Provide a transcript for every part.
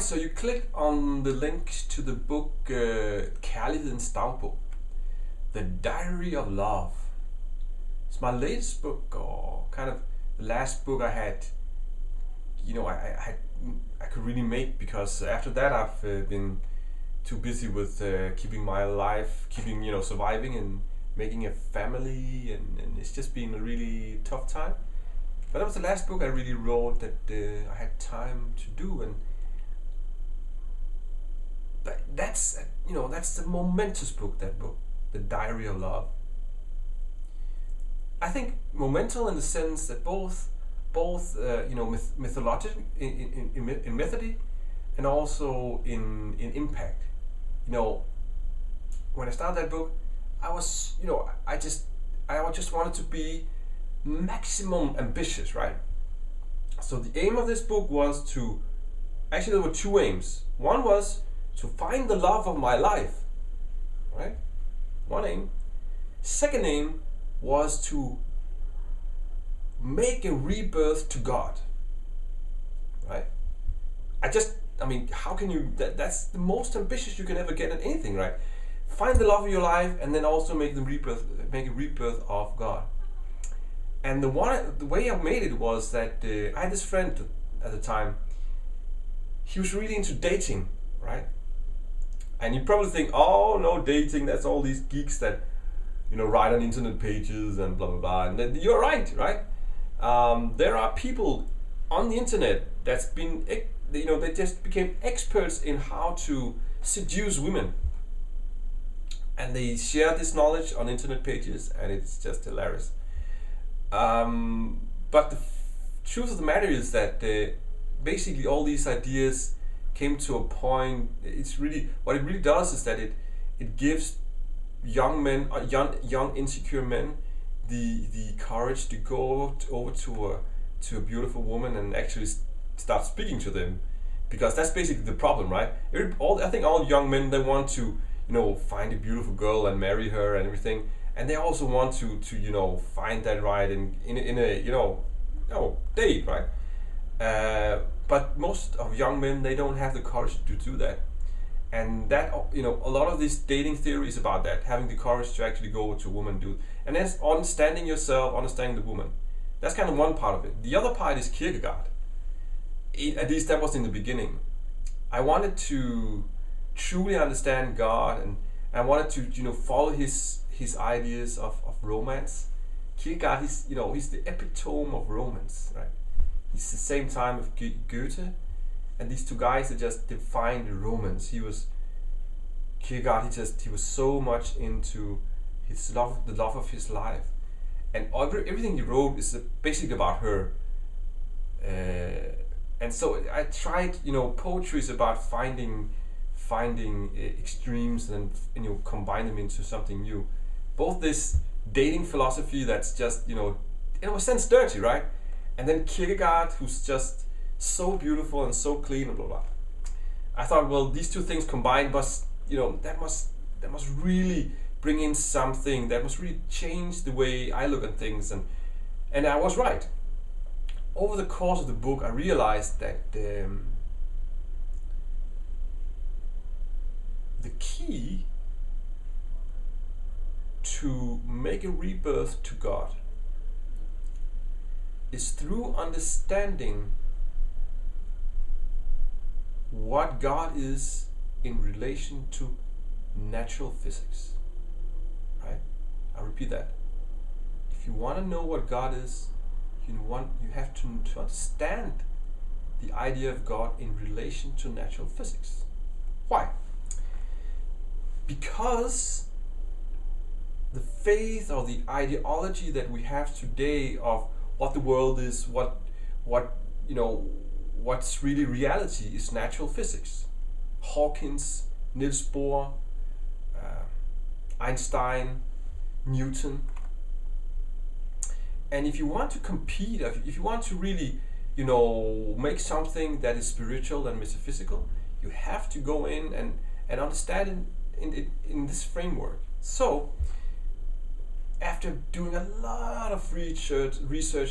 so you click on the link to the book Kærlighedens dagbog, The Diary of Love. It's my latest book, or kind of the last book I had, I could really make, because after that I've been too busy with keeping my life, surviving and making a family, and it's just been a really tough time. But that was the last book I really wrote that I had time to do, and that's the momentous book. That book, The Diary of Love. I think monumental in the sense that both mythological in method, and also in impact. When I started that book, I was I just wanted to be maximum ambitious, right? So the aim of this book was to, actually there were two aims. One was to find the love of my life, right? One aim. Second aim was to make a rebirth to God, right? How can you, that's the most ambitious you can ever get at anything, right? Find the love of your life, and then also make a rebirth of God. And the way I made it was that I had this friend at the time. He was really into dating, right? And you probably think, oh no, dating, that's all these geeks that write on internet pages and blah blah blah. And you're right? There are people on the internet that's been, they just became experts in how to seduce women, and they share this knowledge on internet pages, and it's just hilarious. But the truth of the matter is that basically all these ideas came to a point. What it really does is that it gives young men, young insecure men, the courage to go over to a beautiful woman and actually start speaking to them, because that's basically the problem, right? I think all young men, they want to find a beautiful girl and marry her and everything. And they also want to find that right in a date, right? But most of young men, they don't have the courage to do that, and that a lot of this dating theory is about that, having the courage to actually go to a woman, and then understanding yourself, understanding the woman. That's kind of one part of it. The other part is Kierkegaard. At least that was in the beginning. I wanted to truly understand God, and I wanted to follow his ideas of romance. Kierkegaard, he's the epitome of romance, right? He's the same time of Goethe, and these two guys that just defined romance. Kierkegaard, he was so much into the love of his life, and everything he wrote is basically about her. And so I tried, poetry is about finding extremes and combine them into something new. Both this dating philosophy that's just in a sense dirty, right? And then Kierkegaard, who's just so beautiful and so clean and blah blah. I thought, well, these two things combined must really bring in something that must really change the way I look at things, and I was right. Over the course of the book, I realized that the key to make a rebirth to God is through understanding what God is in relation to natural physics. Right? I'll repeat that. If you want to know what God is, you have to understand the idea of God in relation to natural physics. Why? Because the faith or the ideology that we have today of what the world is, what's really reality is natural physics. Hawkins, Niels Bohr, Einstein, Newton. And if you want to compete, if you want to really, make something that is spiritual and metaphysical, you have to go in and understand in this framework. So, after doing a lot of research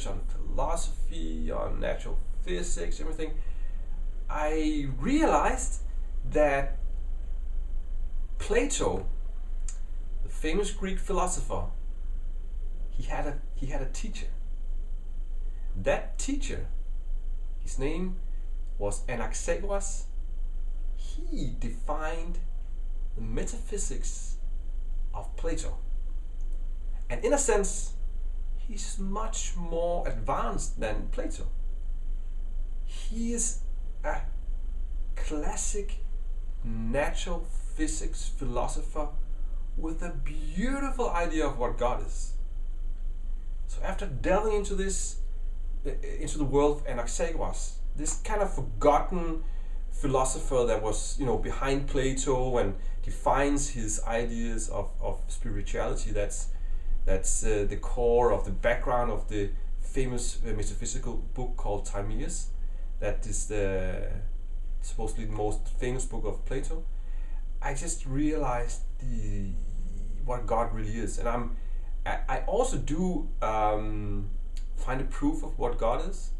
on philosophy, on natural physics, everything, I realized that Plato, the famous Greek philosopher, he had a teacher. That teacher, his name was Anaxagoras. He defined the metaphysics of Plato. And in a sense, he's much more advanced than Plato. He is a classic natural physics philosopher with a beautiful idea of what God is. So after delving into this, into the world of Anaxagoras, this kind of forgotten philosopher that was, behind Plato and defines his ideas of spirituality. That's the core of the background of the famous metaphysical book called Timaeus. That is supposedly the most famous book of Plato. I just realized what God really is, and I also do find a proof of what God is,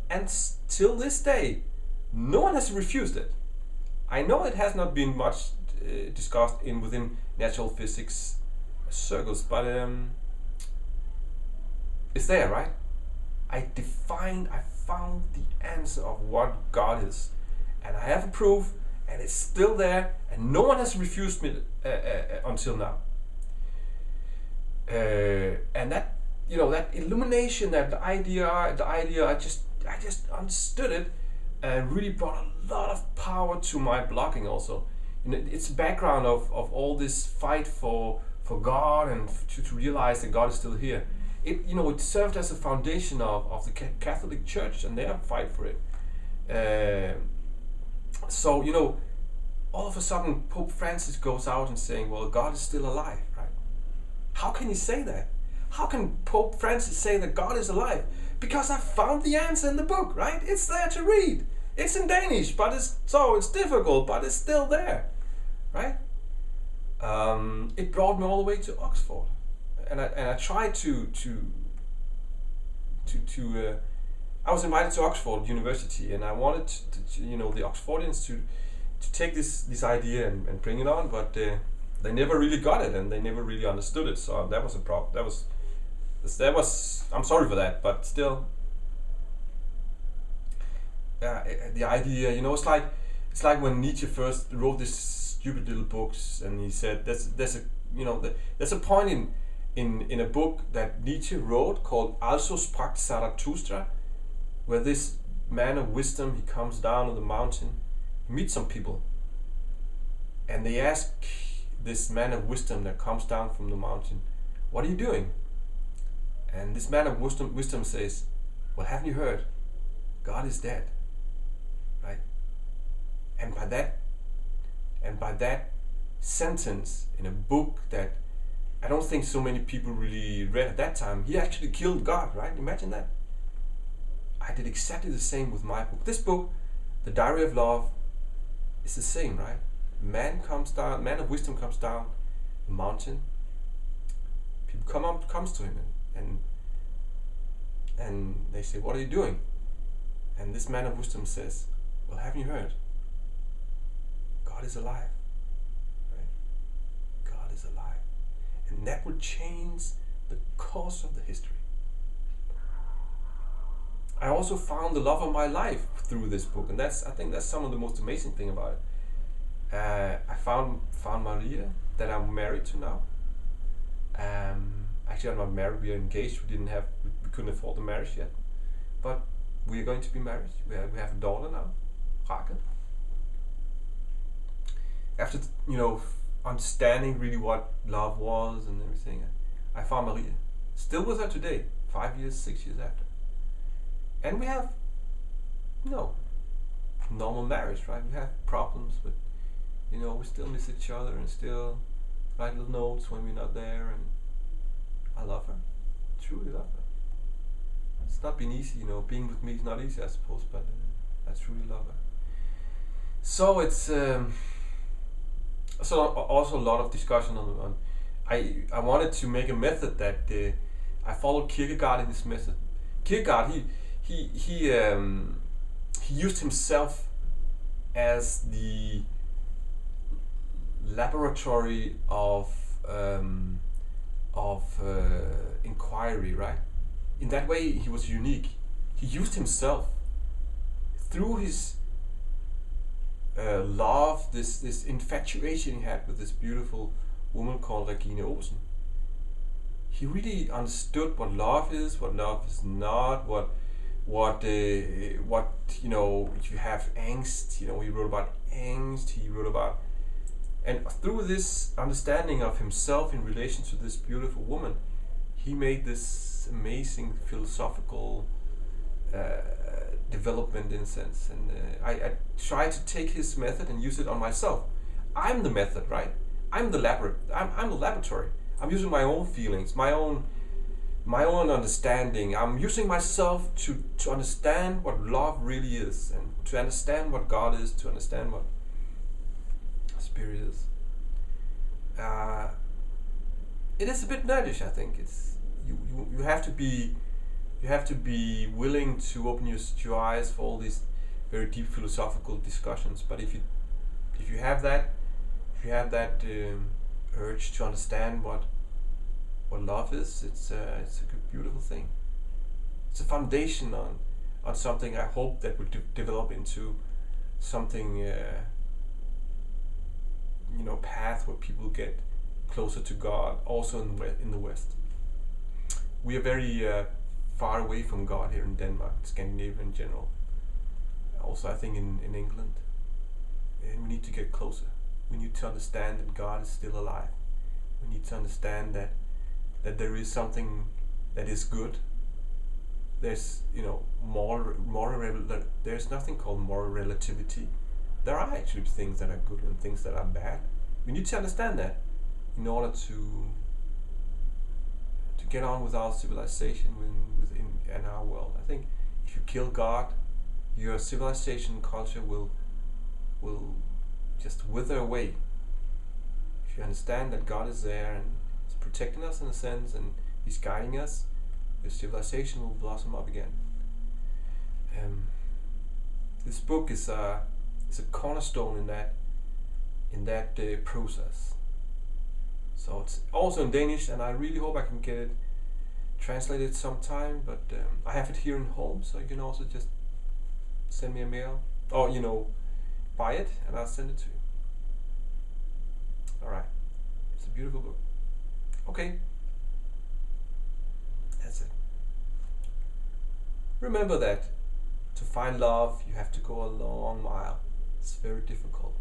and till this day, no one has refused it. I know it has not been much discussed within natural physics circles, but it's there, right? I found the answer of what God is, and I have a proof, and it's still there, and no one has refused me until now. And that, that illumination, that the idea, I just understood it, and really brought a lot of power to my blogging also. It's a background of all this fight for God and to realize that God is still here. It served as a foundation of the Catholic Church and their fight for it. So all of a sudden Pope Francis goes out and saying, well, God is still alive, right? How can he say that? How can Pope Francis say that God is alive? Because I found the answer in the book, right? It's there to read. It's in Danish, but it's difficult, but it's still there, right? It brought me all the way to Oxford, and I tried to I was invited to Oxford University, and I wanted the Oxfordians to take this idea and bring it on, but they never really got it, and they never really understood it. So that was a problem. That was I'm sorry for that, but still, the idea, it's like when Nietzsche first wrote these stupid little books, and he said there's a point in a book that Nietzsche wrote called Also sprach Zarathustra, where this man of wisdom, he comes down on the mountain, meets some people, and they ask this man of wisdom that comes down from the mountain, what are you doing? And this man of wisdom says, well, haven't you heard? God is dead, right? And by that sentence in a book that I don't think so many people really read at that time, he actually killed God, right? Imagine that. I did exactly the same with my book. This book, The Diary of Love, is the same, right? Man of wisdom comes down the mountain. People comes to him and they say, what are you doing? And this man of wisdom says, well, haven't you heard? God is alive, right? God is alive. And that will change the course of the history. I also found the love of my life through this book, and I think that's some of the most amazing thing about it. I found Maria, that I'm married to now. Actually, I'm not married. We are engaged. We couldn't afford the marriage yet, but we are going to be married. We have a daughter now, Rakel. After understanding really what love was and everything, I found Maria. Still with her today, 5 years, 6 years after. And we have normal marriage, right? We have problems, but we still miss each other and still write little notes when we're not there, and I love her. Truly love her. It's not been easy, being with me is not easy, I suppose, but I truly love her. So it's also a lot of discussion on I wanted to make a method that I followed Kierkegaard in this method. Kierkegaard, he used himself as the laboratory of inquiry, right? In that way, he was unique. He used himself through his love, this infatuation he had with this beautiful woman called Regine Olsen. He really understood what love is not, what you know. If you have angst, you know, he wrote about angst. He wrote about, and through this understanding of himself in relation to this beautiful woman, he made this amazing philosophical development in a sense. And I try to take his method and use it on myself. I'm the method, right? I'm the laboratory. I'm using my own feelings, my own understanding. I'm using myself to understand what love really is, and to understand what God is, to understand what Spirit is. It is a bit nerdish, I think. It's you have to be willing to open your eyes for all these very deep philosophical discussions. But if you have that urge to understand what love is, it's a good, beautiful thing. It's a foundation on something I hope that will develop into something, path where people get closer to God, also in the West. We are very far away from God here in Denmark, Scandinavia in general. Also, I think in England, and we need to get closer. We need to understand that God is still alive. We need to understand that there is something that is good. There's there's nothing called moral relativity. There are actually things that are good and things that are bad. We need to understand that in order to get on with our civilization in our world. I think if you kill God, your civilization and culture will just wither away. If you understand that God is there and is protecting us in a sense, and He's guiding us, your civilization will blossom up again. This book is a cornerstone in that process. So it's also in Danish, and I really hope I can get it translated sometime. But I have it here in home, so you can also just send me a mail, or buy it, and I'll send it to you. All right, it's a beautiful book. Okay, that's it. Remember that to find love, you have to go a long mile. It's very difficult,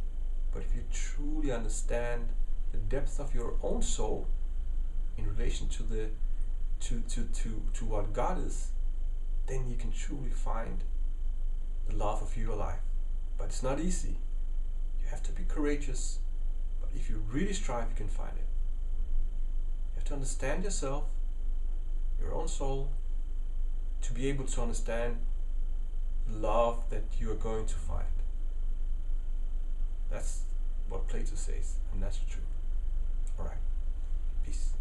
but if you truly understand the depth of your own soul in relation to what God is, then you can truly find the love of your life. But it's not easy. You have to be courageous, but if you really strive, you can find it. You have to understand yourself, your own soul, to be able to understand the love that you are going to find. That's what Plato says, and that's true. Alright, peace.